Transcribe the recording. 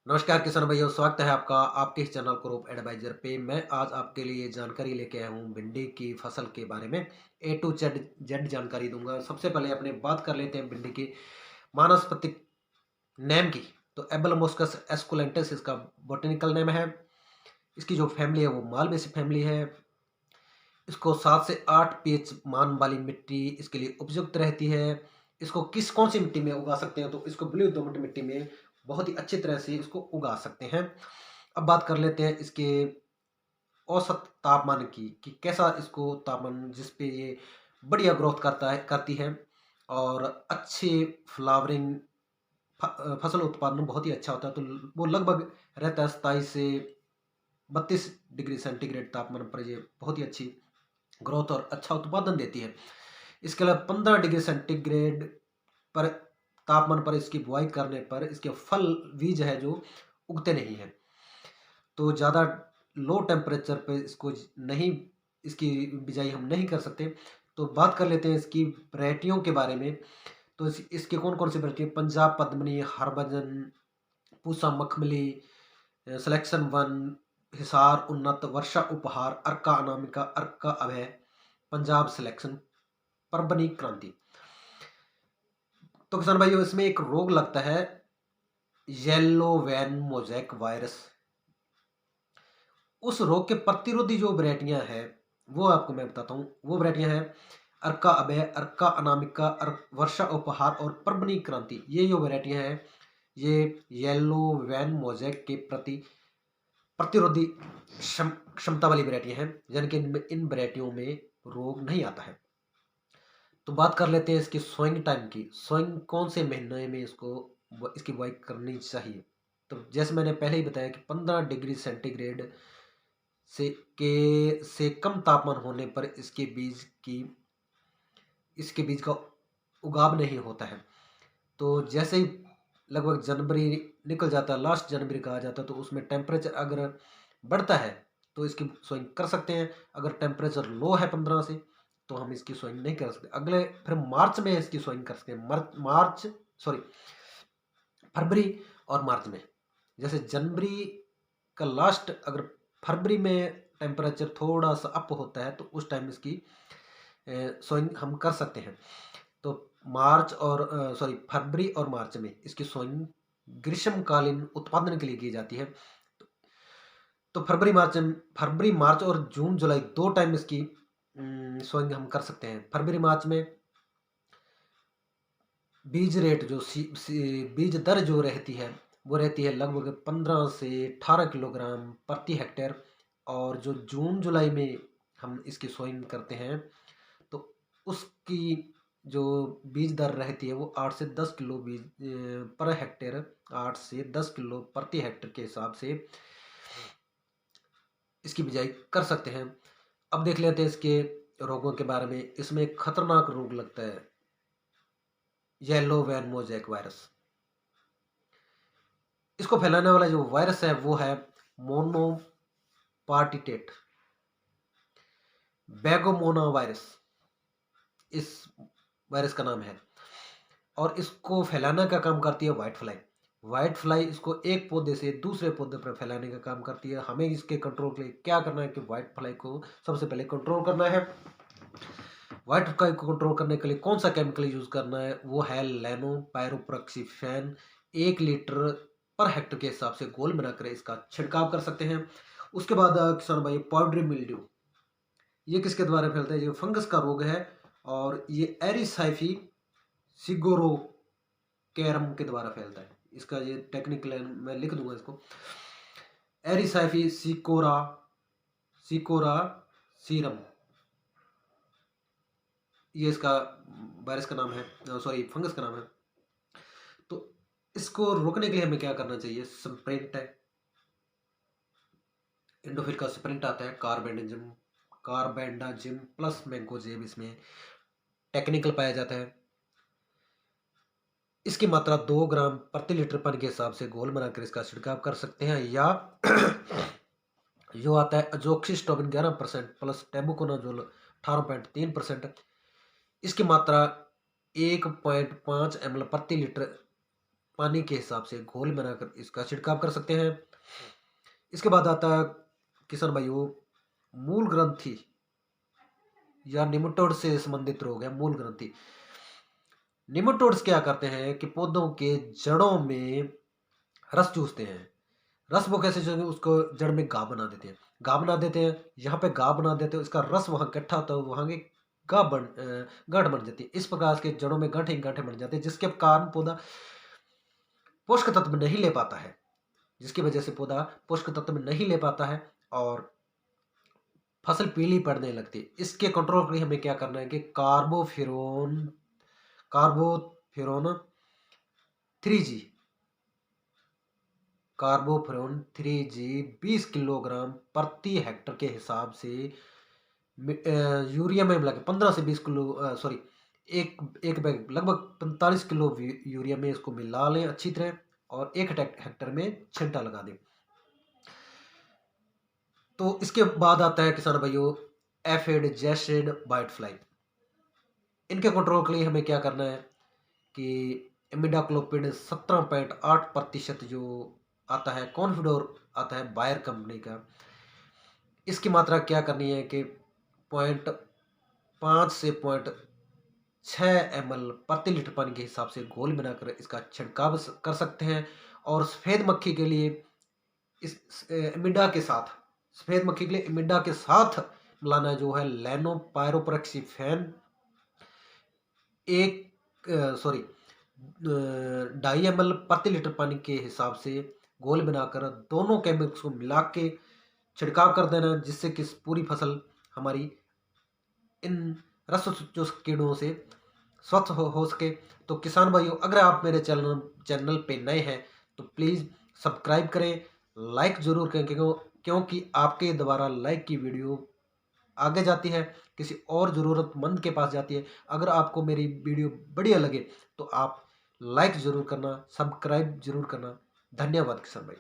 नमस्कार किसान भाइयों, स्वागत है आपका आपके इस चैनल क्रॉप एडवाइजर पे। मैं आज आपके लिए जानकारी लेके आया हूँ भिंडी की फसल के बारे में। ए टू जेड जेड जानकारी दूंगा। सबसे पहले अपने बात कर लेते हैं भिंडी की वानस्पतिक नेम की। तो एबलमोस्कस एस्कुलेंटिस इसका बॉटनिकल नेम है। इसकी जो फैमिली है वो मालवेसी फैमिली है। इसको 7 से 8 पीएच मान वाली मिट्टी इसके लिए उपयुक्त रहती है। इसको कौन सी मिट्टी में उगा सकते हैं, तो इसको ब्लू दोमट मिट्टी में बहुत ही अच्छी तरह से इसको उगा सकते हैं। अब बात कर लेते हैं इसके औसत तापमान की कि कैसा इसको तापमान जिस पे ये बढ़िया ग्रोथ करती है और अच्छे फ्लावरिंग फसल उत्पादन बहुत ही अच्छा होता है। तो वो लगभग रहता है 27 से 32 डिग्री सेंटीग्रेड तापमान पर। ये बहुत ही अच्छी ग्रोथ और अच्छा उत्पादन देती है। इसके अलावा 15 डिग्री सेंटीग्रेड पर तापमान पर इसकी बुआई करने पर इसके फल बीज है जो उगते नहीं है। तो ज़्यादा लो टेम्परेचर पे इसको नहीं इसकी बिजाई हम नहीं कर सकते। तो बात कर लेते हैं इसकी वैरायटियों के बारे में। तो इसके कौन कौन सी वैरायटी है? पंजाब पद्मनी, हरभजन, पूसा मखमली, सिलेक्शन वन, हिसार उन्नत, वर्षा उपहार, अर्का अनामिका, अर्का अभय, पंजाब सिलेक्शन, परबनी क्रांति। तो किसान भाइयों, इसमें एक रोग लगता है येलो वैन मोजैक वायरस। उस रोग के प्रतिरोधी जो वैरायटियां हैं वो आपको मैं बताता हूँ। वो वैरायटियां हैं अर्का अभय, अर्का अनामिका, वर्षा उपहार और परबनी क्रांति। ये जो वैरायटियां हैं ये येलो वैन मोजैक के प्रति प्रतिरोधी क्षमता वाली वैरायटियां हैं, यानी कि इन वैरायटियों में रोग नहीं आता है। तो बात कर लेते हैं इसकी सोइंग टाइम की। सोइंग कौन से महीने में इसकी बुआई करनी चाहिए? तो जैसे मैंने पहले ही बताया कि 15 डिग्री सेंटीग्रेड से कम तापमान होने पर इसके बीज का उगाव नहीं होता है। तो जैसे ही लगभग जनवरी निकल जाता है, लास्ट जनवरी का आ जाता है, तो उसमें टेम्परेचर अगर बढ़ता है तो इसकी सोइंग कर सकते हैं। अगर टेम्परेचर लो है 15 से तो हम इसकी सोइंग नहीं कर सकते। अगले फिर मार्च में इसकी सोइंग कर सकते हैं। मार्च सॉरी फरवरी और मार्च में। जैसे जनवरी का लास्ट, अगर फरवरी में टेम्परेचर थोड़ा सा अप होता है तो उस टाइम इसकी सोइंग हम कर सकते हैं। तो मार्च और फरवरी और मार्च में इसकी सोइंग ग्रीष्मकालीन उत्पादन के लिए की जाती है। तो फरवरी मार्च और जून जुलाई दो टाइम इसकी सोइंग हम कर सकते हैं। फरवरी मार्च में बीज रेट बीज दर जो रहती है वो रहती है लगभग 15 से 18 किलोग्राम प्रति हेक्टेयर। और जो जून जुलाई में हम इसकी सोइंग करते हैं तो उसकी जो बीज दर रहती है वो 8 से 10 किलो बीज पर हेक्टेयर, 8 से 10 किलो प्रति हेक्टेयर के हिसाब से इसकी बिजाई कर सकते हैं। अब देख लेते हैं इसके रोगों के बारे में। इसमें एक खतरनाक रोग लगता है येलो वैन मोजैक वायरस। इसको फैलाने वाला जो वायरस है वो है मोनोपार्टिटेट बैगोमोना वायरस, इस वायरस का नाम है। और इसको फैलाने का काम करती है व्हाइट फ्लाई। व्हाइट फ्लाई इसको एक पौधे से दूसरे पौधे पर फैलाने का काम करती है। हमें इसके कंट्रोल के लिए क्या करना है कि व्हाइट फ्लाई को सबसे पहले कंट्रोल करना है। व्हाइट फ्लाई को कंट्रोल करने के लिए कौन सा केमिकल यूज करना है? वो है लैनो पायरोप्रोक्सीफेन। 1 लीटर पर हेक्टर के हिसाब से घोल बनाकर इसका छिड़काव कर सकते हैं। उसके बाद किसान भाई, पाउडरी मिल्ड्यू ये किसके द्वारा फैलता है? ये फंगस का रोग है और ये एरिसाइफी सिगोरो कैरम के द्वारा फैलता है। इसका ये टेक्निकल मैं लिख दूंगा इसको। एरिसाइफी सिकोरा सिकोरा सीरम, ये इसका वायरस का नाम है, फंगस का नाम है। तो इसको रोकने के लिए हमें क्या करना चाहिए? स्प्रिंट है, इंडोफिल का स्प्रिंट आता है, कार्बेंडाजिम प्लस मैंकोजेब इसमें टेक्निकल पाया जाता है। इसकी मात्रा 2 ग्राम प्रति लीटर पानी के हिसाब से घोल बनाकर इसका छिड़काव कर सकते हैं। या जो आता है अजोक्सिस्ट्रोबिन 11% प्लस टेबुकोनाजोल 18.3%। इसकी मात्रा 1.5 ml प्रति लीटर पानी के हिसाब से घोल बनाकर इसका छिड़काव कर सकते हैं। इसके बाद आता है किसान भाइयों मूल ग्रंथि या निमेटोड से संबंधित रोग है मूल ग्रंथि। निमेटोड्स क्या करते हैं कि पौधों के जड़ों में रस चूसते हैं। रस वो कैसे चूसेंगे, उसको जड़ में घाव बना देते हैं। घाव बना देते हैं, यहाँ पे घाव बना देते हैं, इसका रस वहाँ इकट्ठा होता है, वहाँ की गांठ बन जाती है। इस प्रकार के जड़ों में गांठें गांठें बन जाती है, जिसके कारण पौधा पोषक तत्व नहीं ले पाता है, जिसकी वजह से पौधा पोषक तत्व नहीं ले पाता है और फसल पीली पड़ने लगती है। इसके कंट्रोल के लिए हमें क्या करना है कि carbofuran 3G carbofuran 3G 20 kilogram प्रति हेक्टर के हिसाब से यूरिया में मिला के 15 से 20 किलो सॉरी एक एक बैग लगभग 45 किलो यूरिया में इसको मिला लें अच्छी तरह और 1 हेक्टर में छिंटा लगा दें। तो इसके बाद आता है किसान भाइयों एफिड, जैसिड, वाइट फ्लाई। इनके कंट्रोल के लिए हमें क्या करना है कि इमिडाक्लोपिड 17.8% जो आता है, कॉन्फिडोर आता है बायर कंपनी का, इसकी मात्रा क्या करनी है कि 0.5 से 0.6 ml प्रति लीटर पानी के हिसाब से घोल बनाकर इसका छिड़काव कर सकते हैं। और सफ़ेद मक्खी के लिए इस इमिडा के साथ सफ़ेद मक्खी के लिए इमिडा के साथ मिलाना जो है लैनो पायरोपरक्सीफेन एक 2.5 ml प्रति लीटर पानी के हिसाब से घोल बनाकर दोनों केमिकल्स को मिला के छिड़काव कर देना, जिससे कि पूरी फसल हमारी इन रस चूसक कीड़ों से स्वस्थ हो सके। तो किसान भाइयों, अगर आप मेरे चैनल पे नए हैं तो प्लीज़ सब्सक्राइब करें, लाइक ज़रूर करें, क्योंकि आपके द्वारा लाइक की वीडियो आगे जाती है, किसी और ज़रूरतमंद के पास जाती है। अगर आपको मेरी वीडियो बढ़िया लगे तो आप लाइक ज़रूर करना, सब्सक्राइब ज़रूर करना। धन्यवाद किसान भाई।